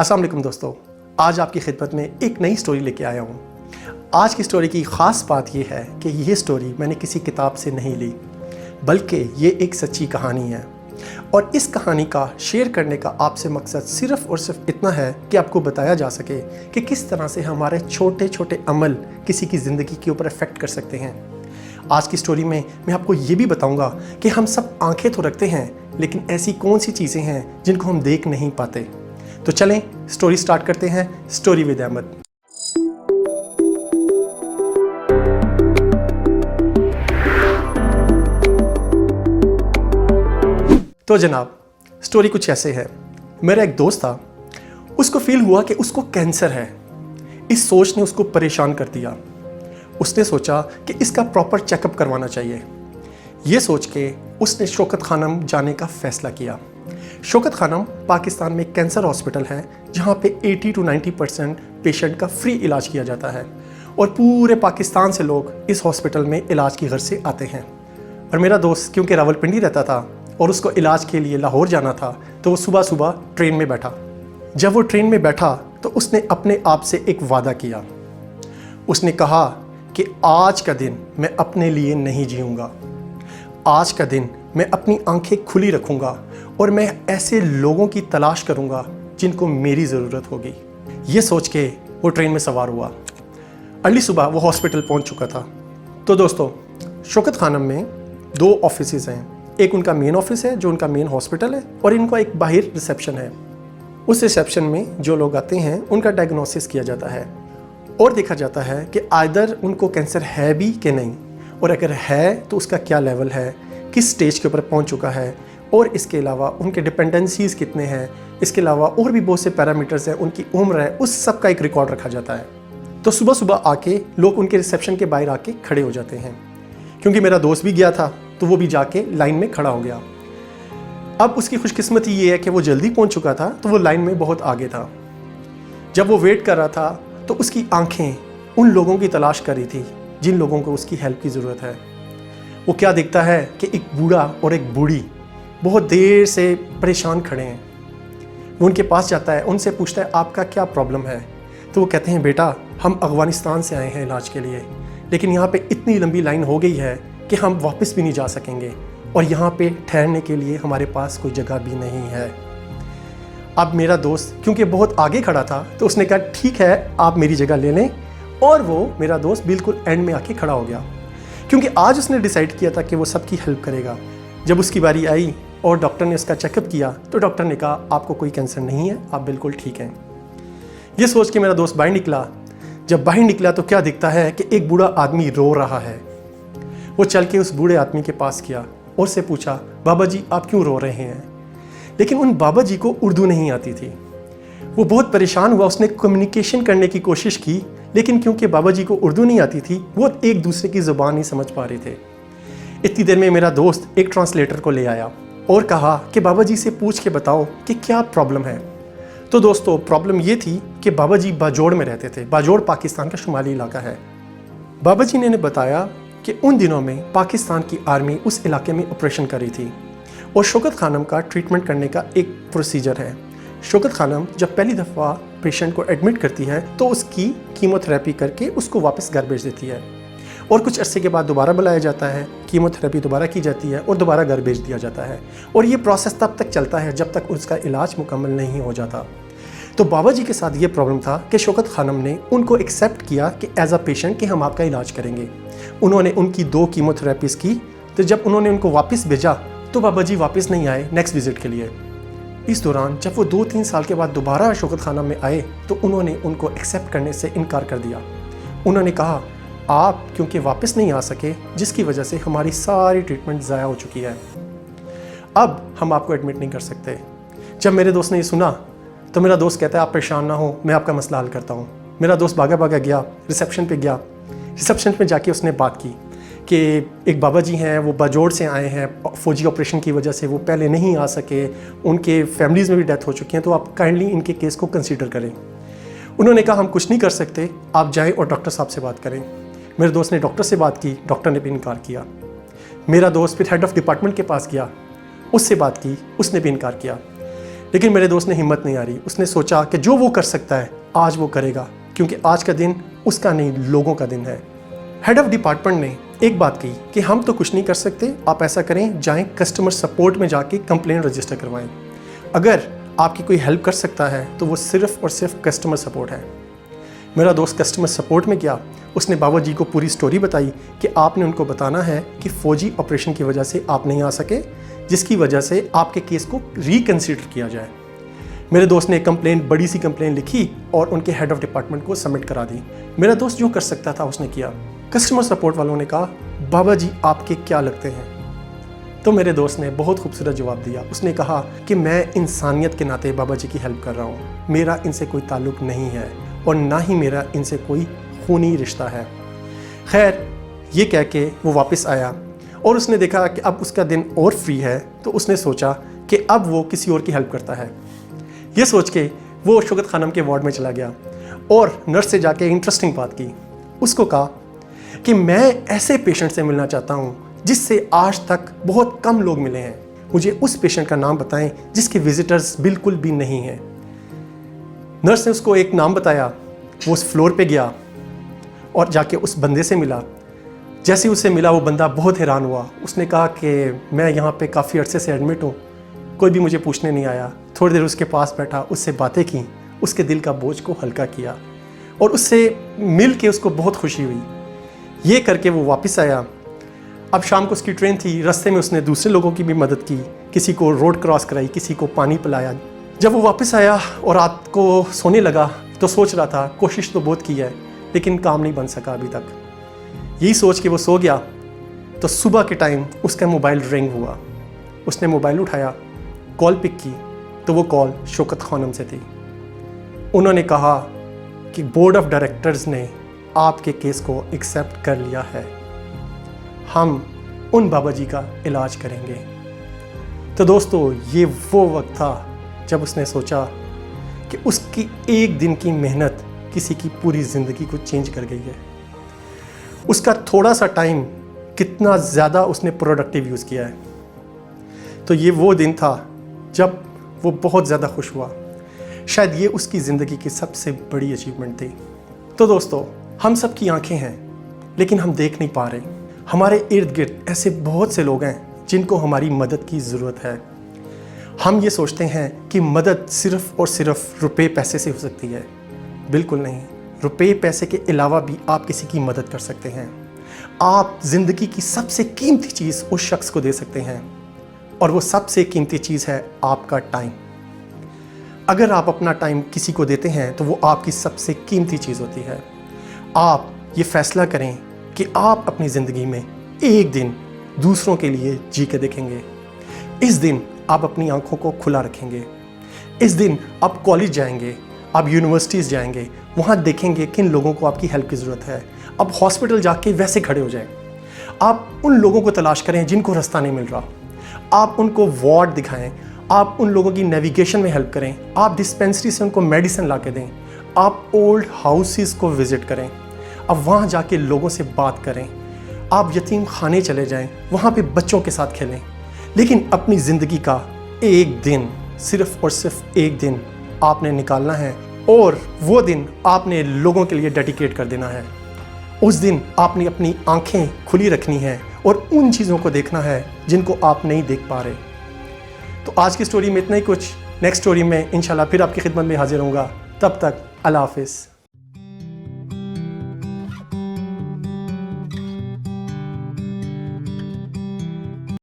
अस्सलाम वालेकुम दोस्तों, आज आपकी खिदमत में एक नई स्टोरी लेके आया हूँ। आज की स्टोरी की ख़ास बात यह है कि ये स्टोरी मैंने किसी किताब से नहीं ली, बल्कि ये एक सच्ची कहानी है। और इस कहानी का शेयर करने का आपसे मकसद सिर्फ़ और सिर्फ इतना है कि आपको बताया जा सके कि किस तरह से हमारे छोटे छोटे अमल किसी की ज़िंदगी के ऊपर इफ़ेक्ट कर सकते हैं। आज की स्टोरी में मैं आपको ये भी बताऊंगा कि हम सब आंखें तो रखते हैं, लेकिन ऐसी कौन सी चीज़ें हैं जिनको हम देख नहीं पाते। तो चलें स्टोरी स्टार्ट करते हैं। Story with Ahmad. तो जनाब, स्टोरी कुछ ऐसे है। मेरा एक दोस्त था, उसको फील हुआ कि उसको कैंसर है। इस सोच ने उसको परेशान कर दिया। उसने सोचा कि इसका प्रॉपर चेकअप करवाना चाहिए। ये सोच के उसने शौकत खानम जाने का फ़ैसला किया। शौकत खानम पाकिस्तान में कैंसर हॉस्पिटल है जहाँ पे 80 to 90% पेशेंट का फ्री इलाज किया जाता है और पूरे पाकिस्तान से लोग इस हॉस्पिटल में इलाज की गर्ज से आते हैं। और मेरा दोस्त क्योंकि रावलपिंडी रहता था और उसको इलाज के लिए लाहौर जाना था, तो वो सुबह सुबह ट्रेन में बैठा। जब वो ट्रेन में बैठा तो उसने अपने आप से एक वादा किया। उसने कहा कि आज का दिन मैं अपने लिए नहीं जीऊँगा। आज का दिन मैं अपनी आंखें खुली रखूँगा और मैं ऐसे लोगों की तलाश करूँगा जिनको मेरी ज़रूरत होगी। ये सोच के वो ट्रेन में सवार हुआ। अर्ली सुबह वो हॉस्पिटल पहुँच चुका था। तो दोस्तों, शौकत खानम में 2 ऑफिसेज़ हैं। एक उनका मेन ऑफिस है जो उनका मेन हॉस्पिटल है, और इनका एक बाहर रिसेप्शन है। उस रिसेप्शन में जो लोग आते हैं उनका डायग्नोसिस किया जाता है और देखा जाता है कि आइदर उनको कैंसर है भी कि नहीं, और अगर है तो उसका क्या लेवल है, किस स्टेज के ऊपर पहुंच चुका है, और इसके अलावा उनके डिपेंडेंसीज़ कितने हैं। इसके अलावा और भी बहुत से पैरामीटर्स हैं, उनकी उम्र है, उस सब का एक रिकॉर्ड रखा जाता है। तो सुबह सुबह आके लोग उनके रिसेप्शन के बाहर आके खड़े हो जाते हैं। क्योंकि मेरा दोस्त भी गया था तो वो भी जाके लाइन में खड़ा हो गया। अब उसकी खुशकिस्मती ये है कि वो जल्दी पहुँच चुका था, तो वो लाइन में बहुत आगे था। जब वो वेट कर रहा था तो उसकी आँखें उन लोगों की तलाश कर रही थी जिन लोगों को उसकी हेल्प की ज़रूरत है। वो क्या देखता है कि एक बूढ़ा और एक बूढ़ी बहुत देर से परेशान खड़े हैं। वो उनके पास जाता है, उनसे पूछता है आपका क्या प्रॉब्लम है। तो वो कहते हैं बेटा, हम अफ़गानिस्तान से आए हैं इलाज के लिए, लेकिन यहाँ पे इतनी लंबी लाइन हो गई है कि हम वापस भी नहीं जा सकेंगे, और यहाँ पे ठहरने के लिए हमारे पास कोई जगह भी नहीं है। अब मेरा दोस्त क्योंकि बहुत आगे खड़ा था तो उसने कहा ठीक है, आप मेरी जगह ले लें। और वो मेरा दोस्त बिल्कुल एंड में आके खड़ा हो गया, क्योंकि आज उसने डिसाइड किया था कि वो सबकी हेल्प करेगा। जब उसकी बारी आई और डॉक्टर ने उसका चेकअप किया तो डॉक्टर ने कहा आपको कोई कैंसर नहीं है, आप बिल्कुल ठीक हैं। ये सोच के मेरा दोस्त बाहर निकला। जब बाहर निकला तो क्या दिखता है कि एक बूढ़ा आदमी रो रहा है। वो चल के उस बूढ़े आदमी के पास गया और से पूछा बाबा जी आप क्यों रो रहे हैं। लेकिन उन बाबा जी को उर्दू नहीं आती थी। वो बहुत परेशान हुआ, उसने कम्युनिकेशन करने की कोशिश की, लेकिन क्योंकि बाबा जी को उर्दू नहीं आती थी वो एक दूसरे की ज़ुबान नहीं समझ पा रहे थे। इतनी देर में मेरा दोस्त एक ट्रांसलेटर को ले आया और कहा कि बाबा जी से पूछ के बताओ कि क्या प्रॉब्लम है। तो दोस्तों, प्रॉब्लम ये थी कि बाबा जी बाजोड़ में रहते थे। बाजोड़ पाकिस्तान का शुमाली इलाका है। बाबा जी ने बताया कि उन दिनों में पाकिस्तान की आर्मी उस इलाके में ऑपरेशन कर रही थी और शौकत खानम का ट्रीटमेंट करने का एक प्रोसीजर है। शौकत खानम जब पहली दफ़ा पेशेंट को एडमिट करती है तो उसकी कीमोथेरेपी करके उसको वापस घर भेज देती है, और कुछ अरसे के बाद दोबारा बुलाया जाता है, कीमोथेरेपी दोबारा की जाती है और दोबारा घर भेज दिया जाता है। और ये प्रोसेस तब तक चलता है जब तक उसका इलाज मुकम्मल नहीं हो जाता। तो बाबा जी के साथ ये प्रॉब्लम था कि शौकत खानम ने उनको एक्सेप्ट किया कि एज अ पेशेंट कि हम आपका इलाज करेंगे। उन्होंने उनकी 2 कीमोथेरेपीज़ की। तो जब उन्होंने उनको वापस भेजा तो बाबा जी वापस नहीं आए नेक्स्ट विज़िट के लिए। इस दौरान जब वो 2-3 साल के बाद दोबारा शौकत खानम में आए तो उन्होंने उनको एक्सेप्ट करने से इनकार कर दिया। उन्होंने कहा आप क्योंकि वापस नहीं आ सके, जिसकी वजह से हमारी सारी ट्रीटमेंट ज़ाया हो चुकी है, अब हम आपको एडमिट नहीं कर सकते। जब मेरे दोस्त ने ये सुना तो मेरा दोस्त कहता है आप परेशान ना हो, मैं आपका मसला हल करता हूँ। मेरा दोस्त भागा भागा गया, रिसेप्शन पे गया। रिसेप्शन पे जाके उसने बात की कि एक बाबा जी हैं, वो बाजोड़ से आए हैं, फ़ौजी ऑपरेशन की वजह से वो पहले नहीं आ सके, उनके फैमिलीज़ में भी डेथ हो चुकी हैं, तो आप काइंडली इनके केस को कंसीडर करें। उन्होंने कहा हम कुछ नहीं कर सकते, आप जाएं और डॉक्टर साहब से बात करें। मेरे दोस्त ने डॉक्टर से बात की, डॉक्टर ने भी इनकार किया। मेरा दोस्त फिर हेड ऑफ़ डिपार्टमेंट के पास गया, उससे बात की, उसने भी इनकार किया। लेकिन मेरे दोस्त ने हिम्मत नहीं हारी। उसने सोचा कि जो वो कर सकता है आज वो करेगा, क्योंकि आज का दिन उसका नहीं, लोगों का दिन है। हेड ऑफ डिपार्टमेंट ने एक बात कही कि हम तो कुछ नहीं कर सकते, आप ऐसा करें, जाएं कस्टमर सपोर्ट में जाके कंप्लेंट रजिस्टर करवाएं। अगर आपकी कोई हेल्प कर सकता है तो वो सिर्फ और सिर्फ कस्टमर सपोर्ट है। मेरा दोस्त कस्टमर सपोर्ट में गया। उसने बाबा जी को पूरी स्टोरी बताई कि आपने उनको बताना है कि फौजी ऑपरेशन की वजह से आप नहीं आ सके, जिसकी वजह से आपके केस को रिकंसीडर किया जाए। मेरे दोस्त ने एक कंप्लेंट, बड़ी सी कंप्लेंट लिखी और उनके हेड ऑफ डिपार्टमेंट को सबमिट करा दी। मेरा दोस्त जो कर सकता था उसने किया। कस्टमर सपोर्ट वालों ने कहा, बाबा जी आपके क्या लगते हैं? तो मेरे दोस्त ने बहुत खूबसूरत जवाब दिया। उसने कहा कि मैं इंसानियत के नाते बाबा जी की हेल्प कर रहा हूँ, मेरा इनसे कोई ताल्लुक़ नहीं है और ना ही मेरा इनसे कोई खूनी रिश्ता है। खैर, ये कह के वो वापस आया और उसने देखा कि अब उसका दिन और फ्री है, तो उसने सोचा कि अब वो किसी और की हेल्प करता है। ये सोच के वो शौकत खानम के वार्ड में चला गया और नर्स से जाके इंटरेस्टिंग बात की। उसको कहा कि मैं ऐसे पेशेंट से मिलना चाहता हूँ जिससे आज तक बहुत कम लोग मिले हैं, मुझे उस पेशेंट का नाम बताएं जिसके विजिटर्स बिल्कुल भी नहीं हैं। नर्स ने उसको एक नाम बताया। वो उस फ्लोर पे गया और जाके उस बंदे से मिला। जैसे ही उससे मिला वो बंदा बहुत हैरान हुआ। उसने कहा कि मैं यहाँ पे काफ़ी अरसे से एडमिट हूँ, कोई भी मुझे पूछने नहीं आया। थोड़ी देर उसके पास बैठा, उससे बातें की, उसके दिल का बोझ को हल्का किया और उससे मिल के उसको बहुत खुशी हुई। ये करके वो वापस आया। अब शाम को उसकी ट्रेन थी। रास्ते में उसने दूसरे लोगों की भी मदद की, किसी को रोड क्रॉस कराई, किसी को पानी पिलाया। जब वो वापस आया और रात को सोने लगा तो सोच रहा था कोशिश तो बहुत की है लेकिन काम नहीं बन सका अभी तक। यही सोच के वो सो गया तो सुबह के टाइम उसका मोबाइल रिंग हुआ। उसने मोबाइल उठाया, कॉल पिक की तो वो कॉल शौकत खानम से थी। उन्होंने कहा कि बोर्ड ऑफ डायरेक्टर्स ने आपके केस को एक्सेप्ट कर लिया है, हम उन बाबा जी का इलाज करेंगे। तो दोस्तों, ये वो वक्त था जब उसने सोचा कि उसकी एक दिन की मेहनत किसी की पूरी ज़िंदगी को चेंज कर गई है। उसका थोड़ा सा टाइम कितना ज़्यादा उसने प्रोडक्टिव यूज़ किया है। तो ये वो दिन था जब वो बहुत ज़्यादा खुश हुआ। शायद ये उसकी ज़िंदगी की सबसे बड़ी अचीवमेंट थी। तो दोस्तों, हम सब की आंखें हैं लेकिन हम देख नहीं पा रहे। हमारे इर्द गिर्द ऐसे बहुत से लोग हैं जिनको हमारी मदद की ज़रूरत है। हम ये सोचते हैं कि मदद सिर्फ़ और सिर्फ रुपए पैसे से हो सकती है। बिल्कुल नहीं, रुपए पैसे के अलावा भी आप किसी की मदद कर सकते हैं। आप ज़िंदगी की सबसे कीमती चीज़ उस शख्स को दे सकते हैं और वो सबसे कीमती चीज़ है आपका टाइम। अगर आप अपना टाइम किसी को देते हैं तो वो आपकी सबसे कीमती चीज़ होती है। आप ये फैसला करें कि आप अपनी ज़िंदगी में एक दिन दूसरों के लिए जी के देखेंगे। इस दिन आप अपनी आंखों को खुला रखेंगे। इस दिन आप कॉलेज जाएंगे, आप यूनिवर्सिटीज़ जाएंगे, वहाँ देखेंगे किन लोगों को आपकी हेल्प की ज़रूरत है। आप हॉस्पिटल जाके वैसे खड़े हो जाएं। आप उन लोगों को तलाश करें जिनको रास्ता नहीं मिल रहा। आप उनको वार्ड दिखाएं। आप उन लोगों की नेविगेशन में हेल्प करें। आप डिस्पेंसरी से उनको मेडिसिन ला के दें। आप ओल्ड हाउसेस को विज़िट करें। अब वहाँ जाके लोगों से बात करें। आप यतीम खाने चले जाएं, वहाँ पे बच्चों के साथ खेलें। लेकिन अपनी ज़िंदगी का एक दिन, सिर्फ़ और सिर्फ एक दिन आपने निकालना है और वो दिन आपने लोगों के लिए डेडिकेट कर देना है। उस दिन आपने अपनी आंखें खुली रखनी है और उन चीज़ों को देखना है जिनको आप नहीं देख पा रहे। तो आज की स्टोरी में इतना ही कुछ। नेक्स्ट स्टोरी में इंशाल्लाह फिर आपकी खिदमत में हाजिर होऊंगा। तब तक अल्लाह हाफ़िज़।